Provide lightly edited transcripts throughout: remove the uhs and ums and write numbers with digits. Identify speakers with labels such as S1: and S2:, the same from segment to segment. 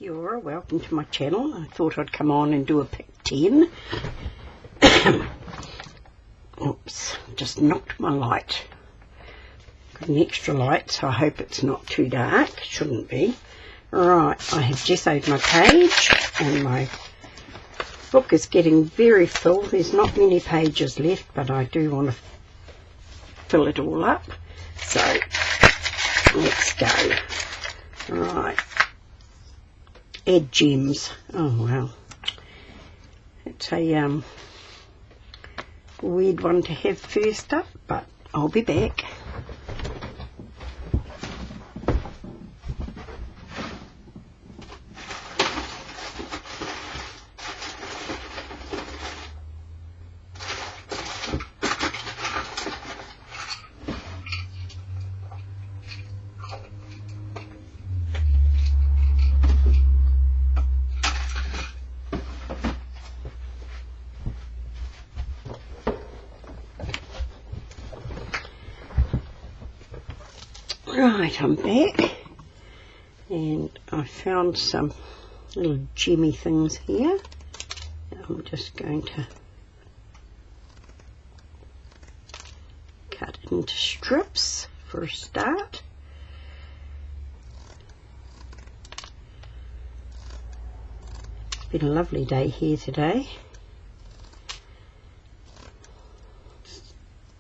S1: Kia ora, welcome to my channel. I thought I'd come on and do a pick 10. Oops, just knocked my light. Got an extra light, so I hope it's not too dark. Shouldn't be. Right, I have gessoed my page and my book is getting very full. There's not many pages left, but I do want to fill it all up. So let's go. Right. Add gems. Oh wow. It's a weird one to have first up, but I'll be back. Right, I'm back and I found some little gemmy things here. I'm just going to cut into strips for a start. It's been a lovely day here today.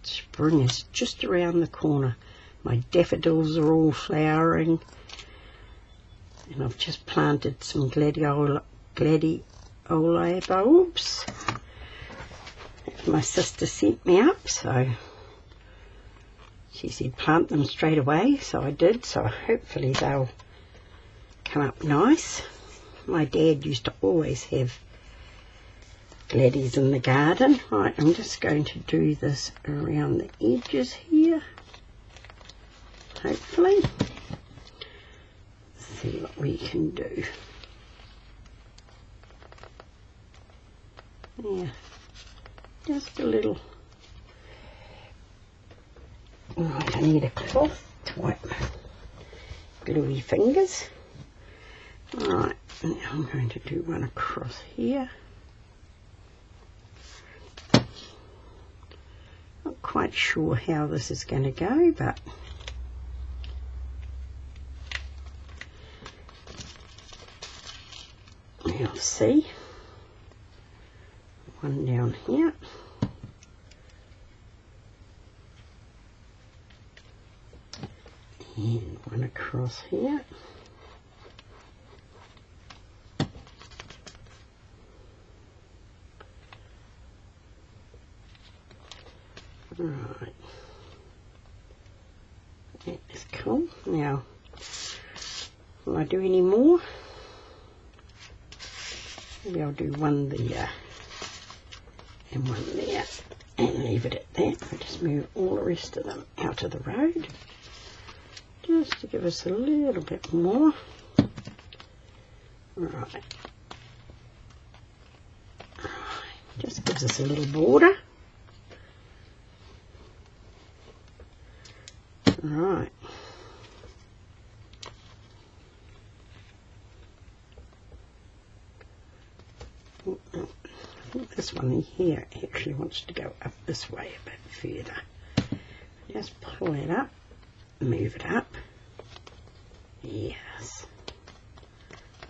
S1: Spring is just around the corner. My daffodils are all flowering, and I've just planted some gladioli bulbs that my sister sent me up, so she said plant them straight away, so I did, so hopefully they'll come up nice. My dad used to always have gladdies in the garden. Right, I'm just going to do this around the edges here. Hopefully, see what we can do. Yeah, just a little. Right, I need a cloth to wipe my gluey fingers. Right, now I'm going to do one across here. Not quite sure how this is going to go, but we'll see. One down here. And one across here. Right. That is cool. Now, will I do any more? Maybe I'll do one there and one there and leave it at that. I'll just move all the rest of them out of the road just to give us a little bit more. Right. Just gives us a little border. Right. I think this one here actually wants to go up this way a bit further. Just pull it up, move it up. Yes.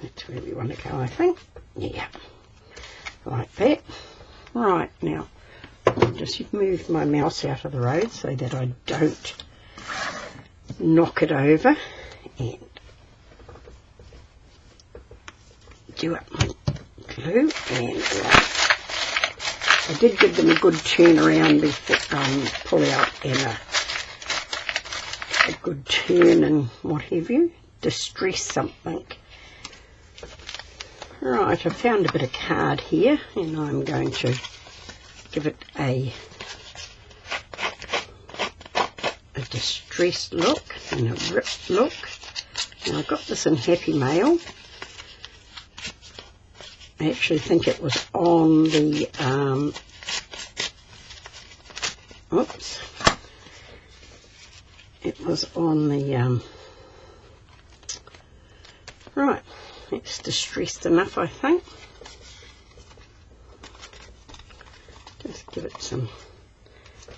S1: That's where we want to go, I think. Yeah. Like that. Right, now I'll just move my mouse out of the road so that I don't knock it over and do up my glue. And I did give them a good turn around before pull out and a good turn and what have you, distress something. Right, I found a bit of card here and I'm going to give it a distressed look and a ripped look. Now I got this in Happy Mail. I actually think it was on the oops, it was on the right, It's distressed enough, I think. Just give it some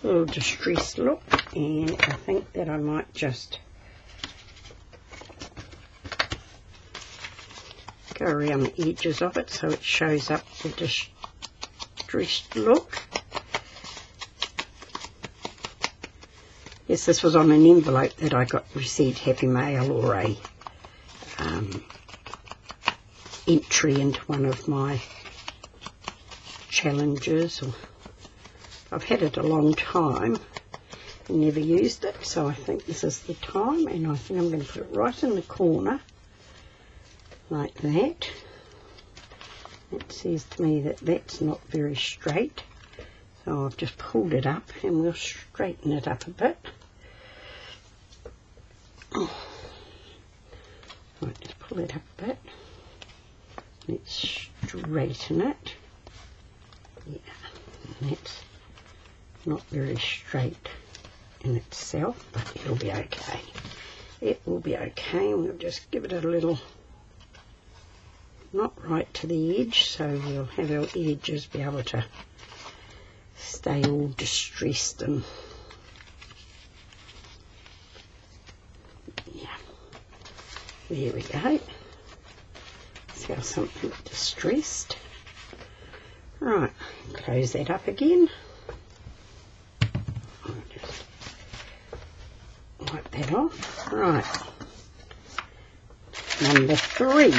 S1: little distressed look, and I think that I might just go around the edges of it so it shows up the distressed look. Yes, this was on an envelope that I received Happy Mail, or a entry into one of my challenges. I've had it a long time and never used it, so I think this is the time, and I think I'm going to put it right in the corner like that. It says to me that that's not very straight, so I've just pulled it up and we'll straighten it up a bit. Right, just pull it up a bit. Let's straighten it. Yeah, and that's not very straight in itself, but it'll be okay. It will be okay. We'll just give it a little, not right to the edge, so we'll have our edges be able to stay all distressed, and yeah, there we go. See how something distressed. Right, close that up again. I'll just wipe that off. Right, number 3.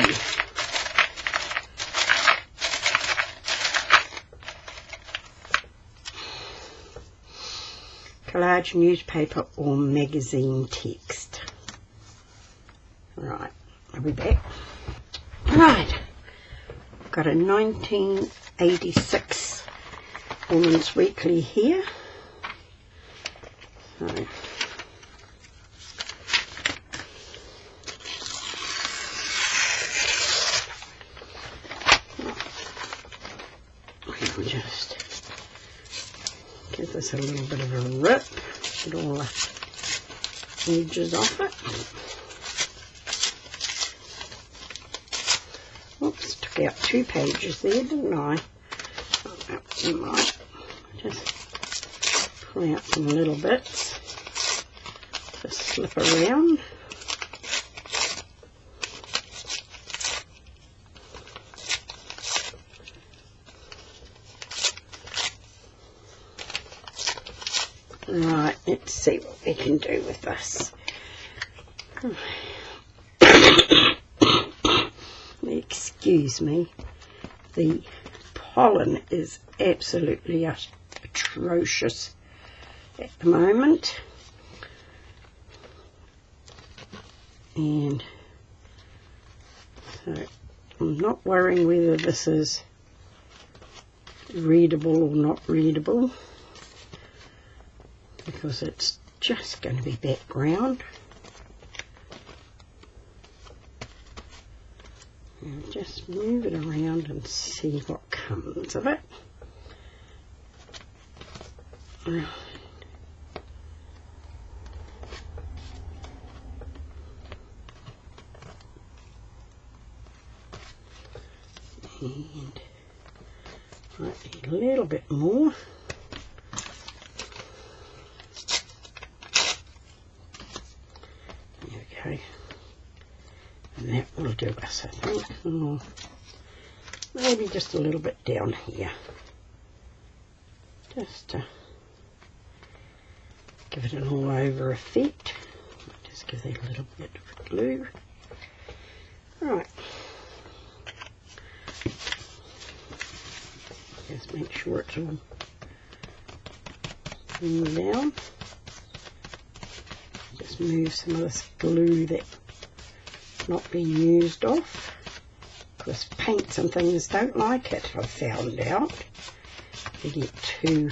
S1: Collage newspaper or magazine text. Right, I'll be back. Right, I've got a 1986 Women's Weekly here. So, we'll just give this a little bit of a rip, get all the edges off it. Oops, took out 2 pages there, didn't I? Oh, never mind. Just pull out some little bits to slip around. Right, let's see what we can do with this. Excuse me, the pollen is absolutely atrocious at the moment, and so I'm not worrying whether this is readable or not readable, because it's just going to be background. And just move it around and see what comes of it. Right. And might need a little bit more. Okay, and that will do us, I think. Oh, maybe just a little bit down here, just to give it an all over effect. Just give that a little bit of glue. Right, just make sure it's all pinned down. Just move some of this glue that's not being used off, because paints and things don't like it, I've found out. They get too...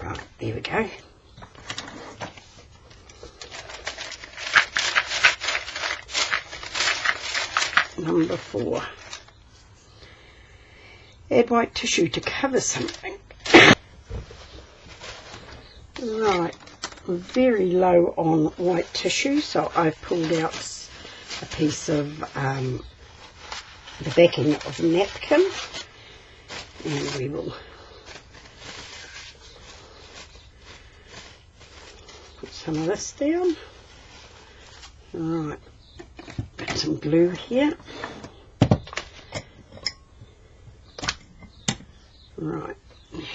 S1: Right, there we go. Number 4. Add white tissue to cover something. Right, very low on white tissue, so I've pulled out a piece of the backing of a napkin, and we will put some of this down. Right, got some glue here. Right, we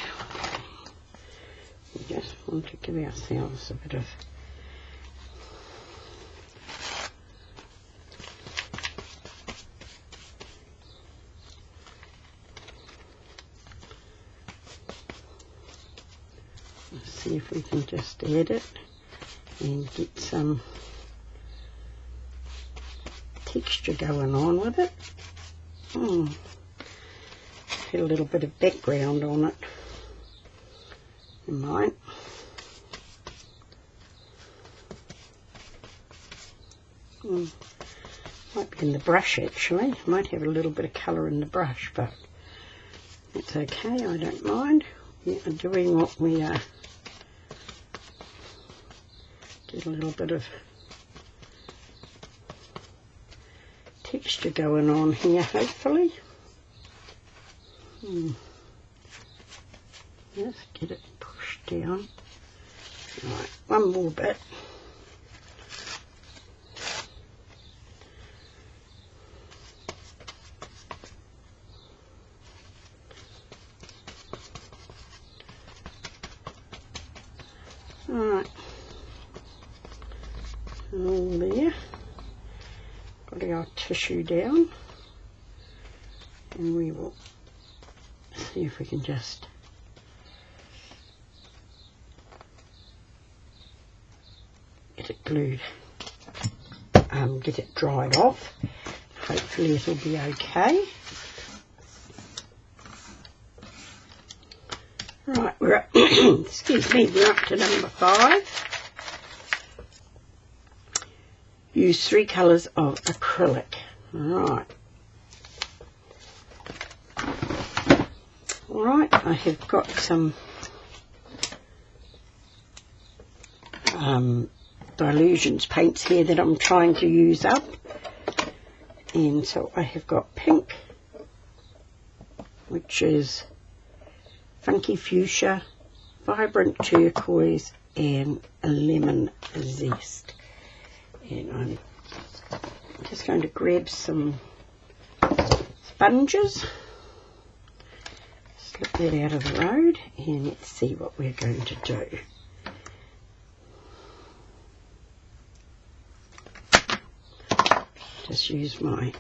S1: just want to give ourselves a bit of see if we can just add it and get some texture going on with it. Get a little bit of background on it in mine. Might be in the brush actually. Might have a little bit of colour in the brush, but it's okay, I don't mind. We are doing what we are. Get a little bit of texture going on here, hopefully. Just get it pushed down. Right, one more bit. Alright, all there. Got our tissue down, and we will see if we can just get it glued, get it dried off. Hopefully it'll be okay. Right, we're up, excuse me, we're up to number 5. Use 3 colours of acrylic. Right. Alright, I have got some Dilutions paints here that I'm trying to use up. And so I have got pink, which is funky fuchsia, vibrant turquoise, and a lemon zest. And I'm just going to grab some sponges, slip that out of the road, and let's see what we're going to do. Just use my,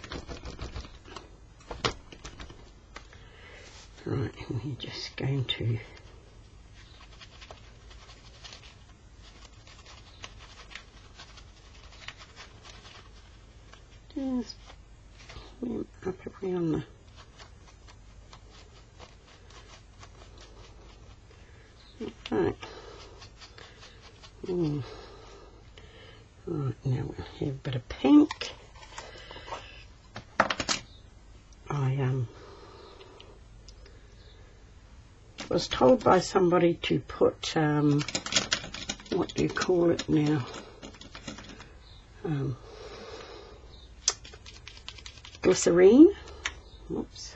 S1: right, and we're just going to just up around the right. Right, now we'll have a bit of pink. I was told by somebody to put what do you call it now? Glycerine. Oops.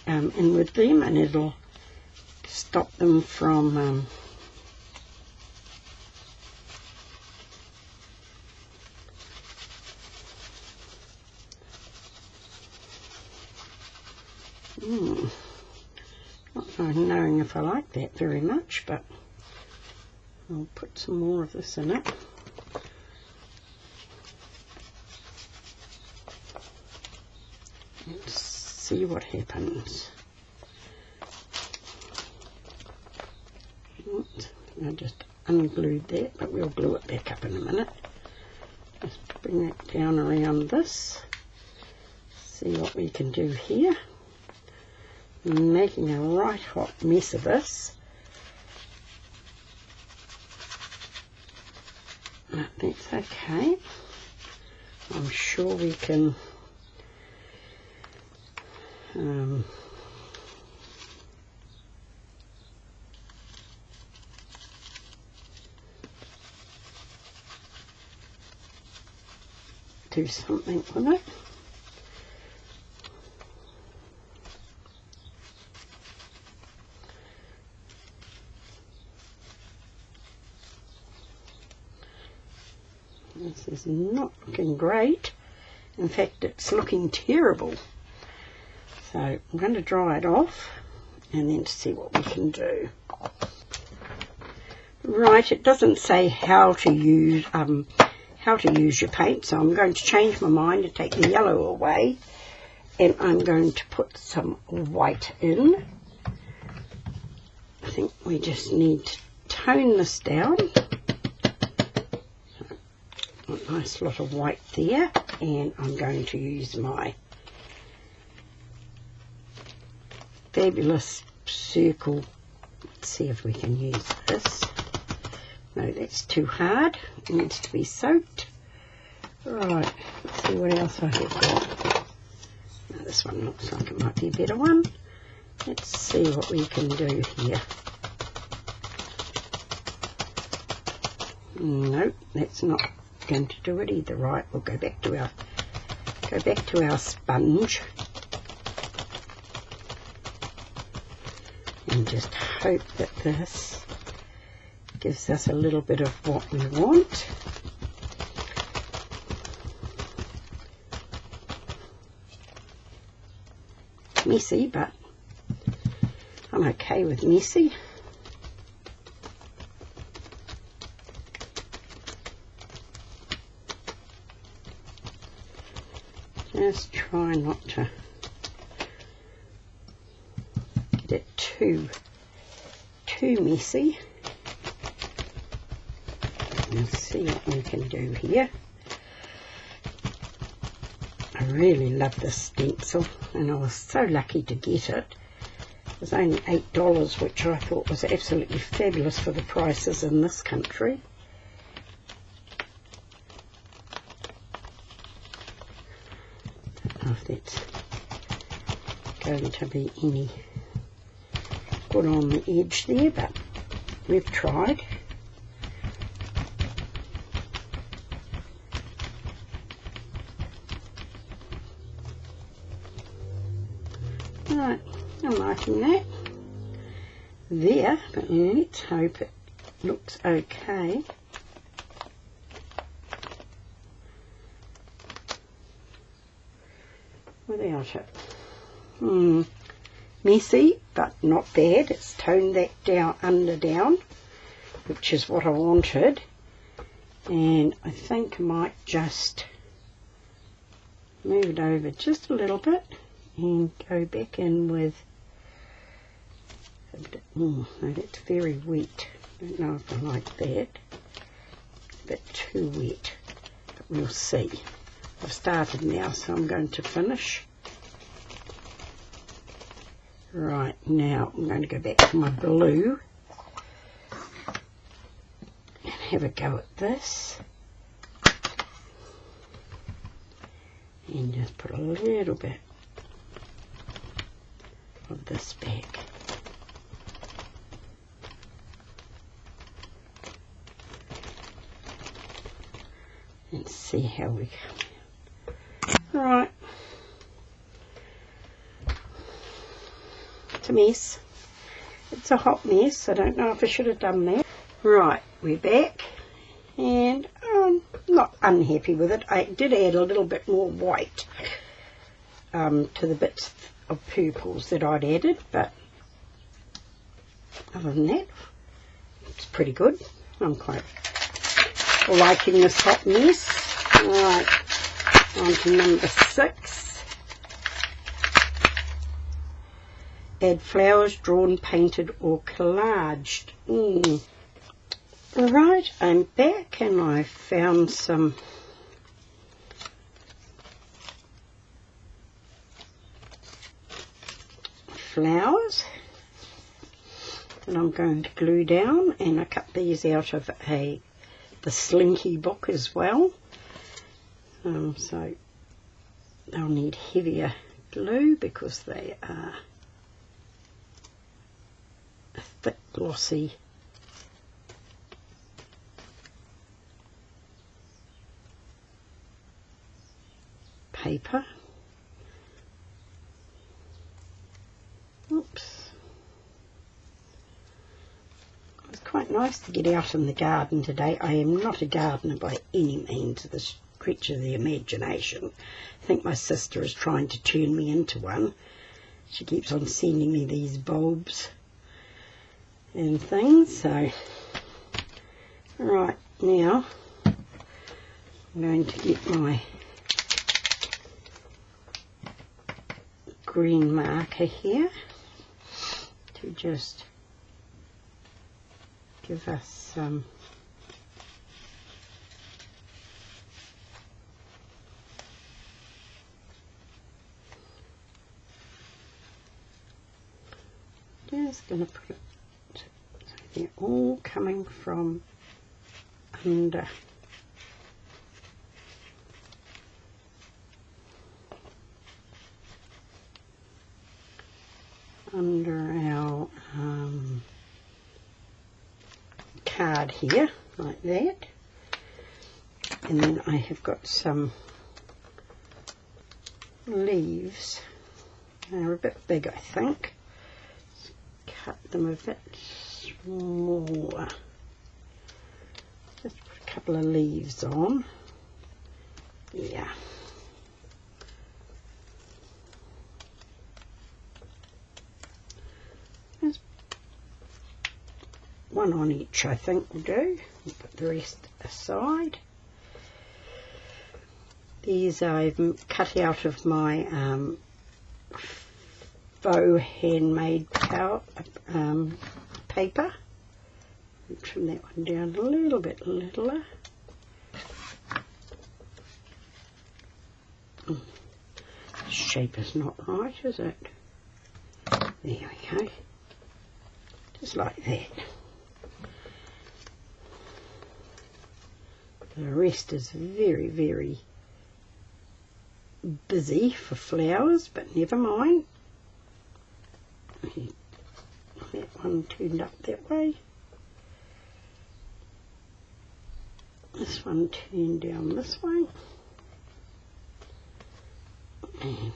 S1: And with them, and it'll stop them from not knowing if I like that very much, but I'll put some more of this in it. Let's see what happens. I just unglued that, but we'll glue it back up in a minute. Just bring that down around this. See what we can do here. I'm making a right hot mess of this. But that's okay. I'm sure we can do something with it. This is not looking great. In fact, it's looking terrible. So I'm going to dry it off and then see what we can do. Right, it doesn't say how to use your paint, so I'm going to change my mind and take the yellow away, and I'm going to put some white in. I think we just need to tone this down. A nice lot of white there, and I'm going to use my fabulous circle. Let's see if we can use this. No, that's too hard. It needs to be soaked. Right, let's see what else I have got. Now, this one looks like it might be a better one. Let's see what we can do here. Nope, that's not going to do it either. Right, we'll go back to our sponge and just hope that this gives us a little bit of what we want. Messy, but I'm okay with messy. Just try not to get it too messy. Let's see what we can do here. I really love this stencil, and I was so lucky to get it. It was only $8, which I thought was absolutely fabulous for the prices in this country. Don't know if that's going to be any good on the edge there, but we've tried. Right, I'm liking that there, but let's hope it looks okay. Without it. Messy, but not bad. It's toned that down, which is what I wanted. And I think I might just move it over just a little bit and go back in with a bit. No, that's very wet. I don't know if I like that. A bit too wet, but we'll see. I've started now, so I'm going to finish. Right, now I'm going to go back to my blue and have a go at this. And just put a little bit of this back. And see how we go. Right. It's a mess. It's a hot mess. I don't know if I should have done that. Right, we're back. And I'm not unhappy with it. I did add a little bit more white to the bits of purples that I'd added, but other than that, it's pretty good. I'm quite liking this hot mess. Right, on to number 6. Add flowers drawn, painted or collaged. Right, I'm back and I found some flowers that I'm going to glue down, and I cut these out of the Slinky book as well. so they'll need heavier glue because they are a thick glossy paper. Oops. It was quite nice to get out in the garden today. I am not a gardener by any means, the stretch of the imagination. I think my sister is trying to turn me into one. She keeps on sending me these bulbs and things. So, right, now I'm going to get my green marker here to just give us some just going to put it so they're all coming from under our card here, like that. And then I have got some leaves. They're a bit big, I think. Let's cut them a bit smaller. Just put a couple of leaves on. Yeah. One on each, I think, will do. We'll put the rest aside. These I've cut out of my faux handmade paper. Trim that one down a little bit littler. The shape is not right, is it? There we go. Just like that. The rest is very, very busy for flowers, but never mind. That one turned up that way. This one turned down this way. And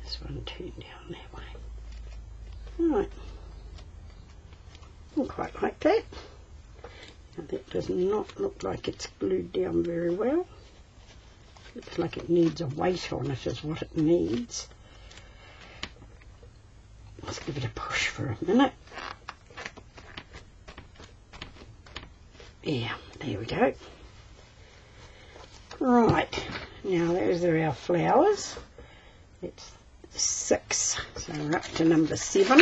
S1: this one turned down that way. Right. I quite like that. Now that does not look like it's glued down very well. Looks like it needs a weight on it is what it needs. Let's give it a push for a minute. Yeah, there we go. Right, now those are our flowers. It's 6, so we're up to number 7.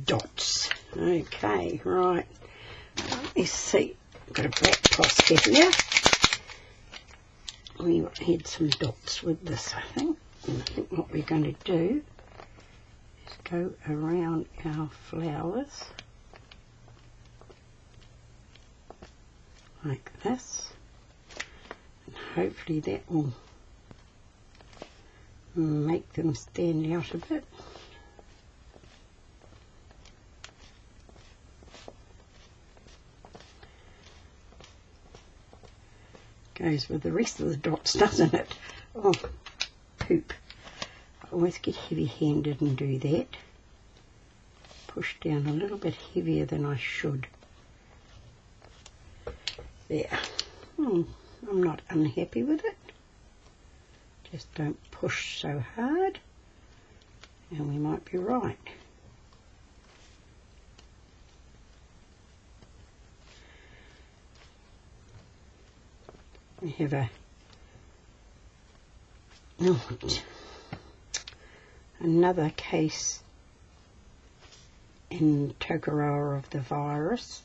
S1: Dots. Okay, right. Let me see. Got a black poster here. We had some dots with this, I think. And I think what we're going to do is go around our flowers like this. And hopefully that will make them stand out a bit. Goes with the rest of the dots, doesn't it? Oh, poop. I always get heavy-handed and do that. Push down a little bit heavier than I should. There. I'm not unhappy with it. Just don't push so hard, and we might be right. We have another case in Tokoroa of the virus,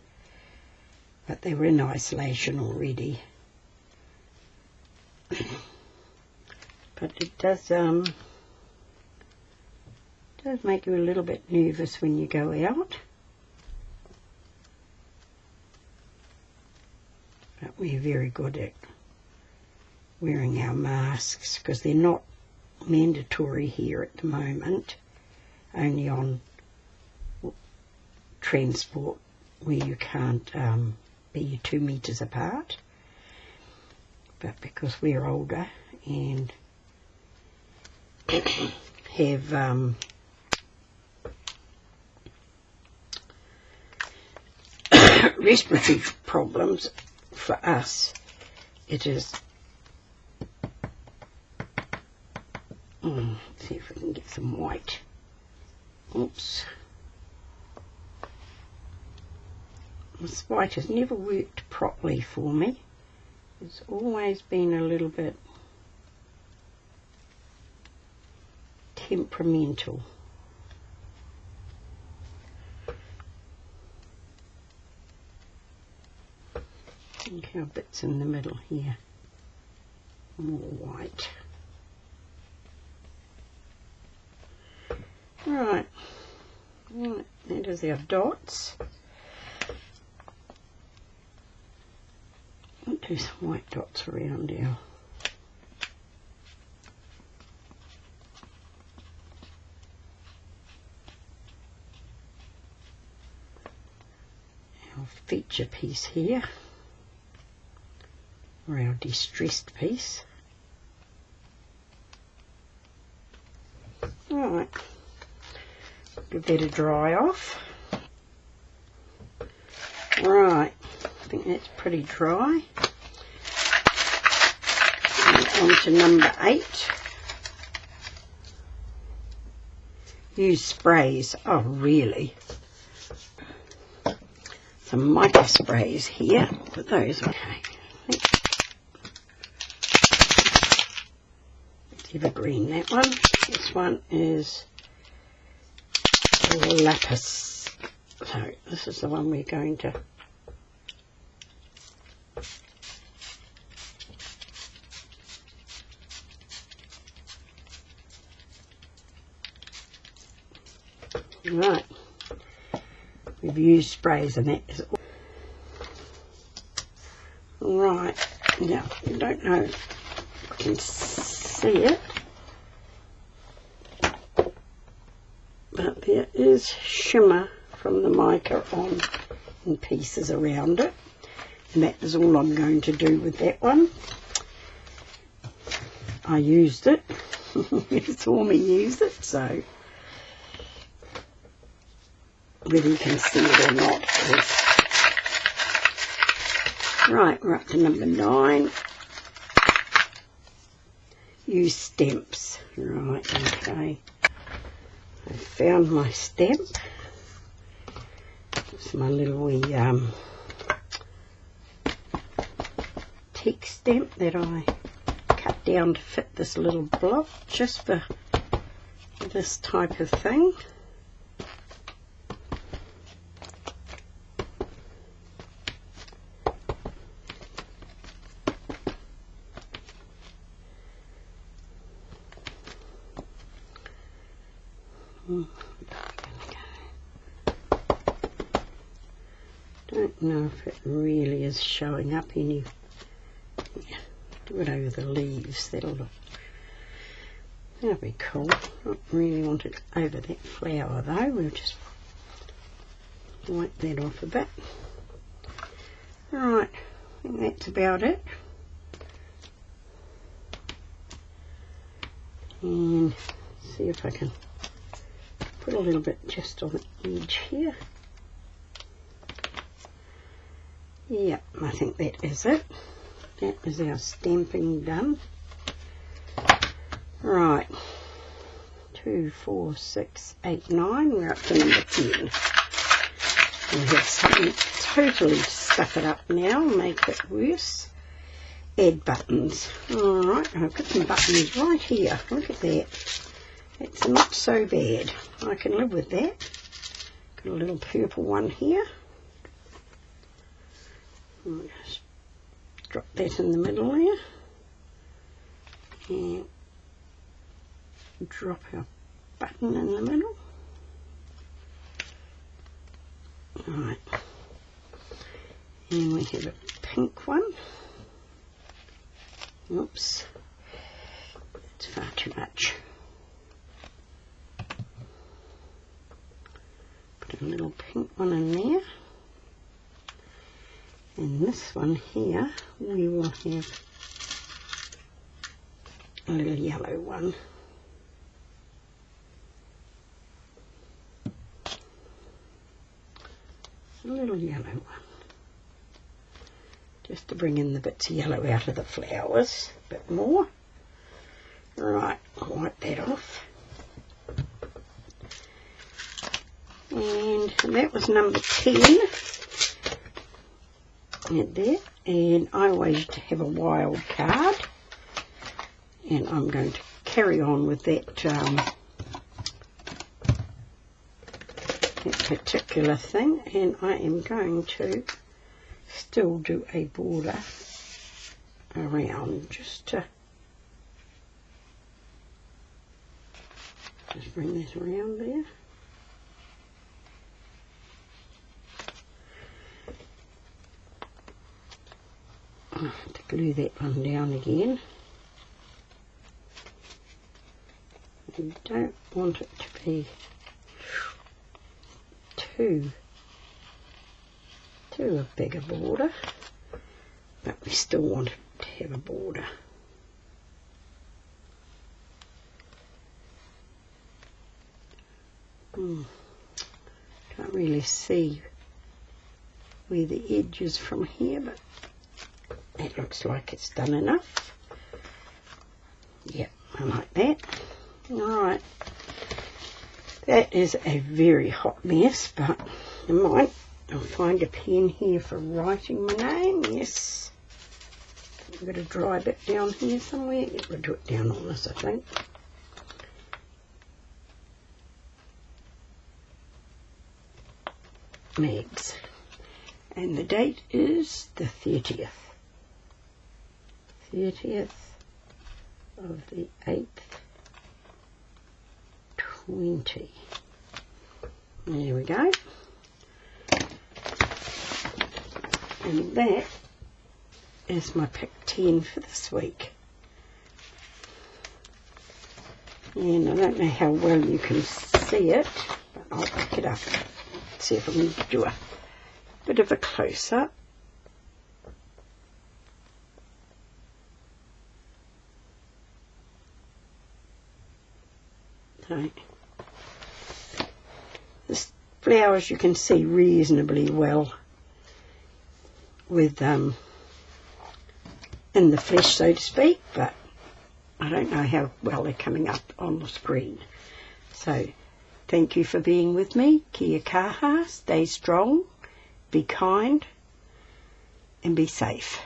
S1: but they were in isolation already. But it does does make you a little bit nervous when you go out. But we're very good at wearing our masks because they're not mandatory here at the moment, only on transport where you can't be 2 metres apart. But because we're older and have respiratory problems, for us it is, let's see if we can get some white. Oops. This white has never worked properly for me. It's always been a little bit temperamental. Think how bits in the middle here, more white. Right, that is our dots. I'll do some white dots around our feature piece here, or our distressed piece. Right, give that a dry off. Right, I think that's pretty dry. And on to number 8. Use sprays. Oh, really? Some mica sprays here. Put those, okay. It's evergreen, that one. This one is lapis. So this is the one we're going to right. We've used sprays and that is all right. Now I don't know if you can see it, but there is shimmer from the mica on in pieces around it, and that is all I'm going to do with that one. I used it. You saw me use it, so whether you can see it or not. Right, we're up to number 9. Use stamps. Right, okay. I found my stamp. It's my little wee teak stamp that I cut down to fit this little block just for this type of thing. Don't know if it really is showing up any. Yeah, do it over the leaves. That'll be cool. Not really want it over that flower though. We'll just wipe that off a bit. Right, I think that's about it. And see if I can put a little bit just on the edge here. Yep, I think that is it. That is our stamping done. Right, 2, 4, 6, 8, 9. We're up to number 10. We have something totally stuck it up now, make it worse. Add buttons. Alright, I've got some buttons right here. Look at that. It's not so bad. I can live with that. Got a little purple one here. I'll just drop that in the middle there. And drop our button button in the middle. Right, and we have a pink one. Oops, it's far too much. Put a little pink one in there. And this one here, we will have a little yellow one. A little yellow one. Just to bring in the bits of yellow out of the flowers a bit more. Right, I'll wipe that off. And that was number 10. And there. And I always have a wild card. And I'm going to carry on with that, that particular thing. And I am going to still do a border around, just to bring this around there. I have to glue that one down again. I don't want it to be too a bigger border, but we still want it to have a border. Can't really see where the edge is from here, but it looks like it's done enough. Yep, I like that. Alright, that is a very hot mess, but I'll find a pen here for writing my name. Yes, I've got a dry bit down here somewhere. Yeah, we'll do it down on this, I think. Mags, and the date is the 30th of the 8th, 20. There we go. And that is my pick 10 for this week. And I don't know how well you can see it, but I'll pick it up. See if I can do a bit of a close-up. So, this flowers you can see reasonably well with in the flesh, so to speak, but I don't know how well they're coming up on the screen. So thank you for being with me. Kia kaha, stay strong, be kind, and be safe.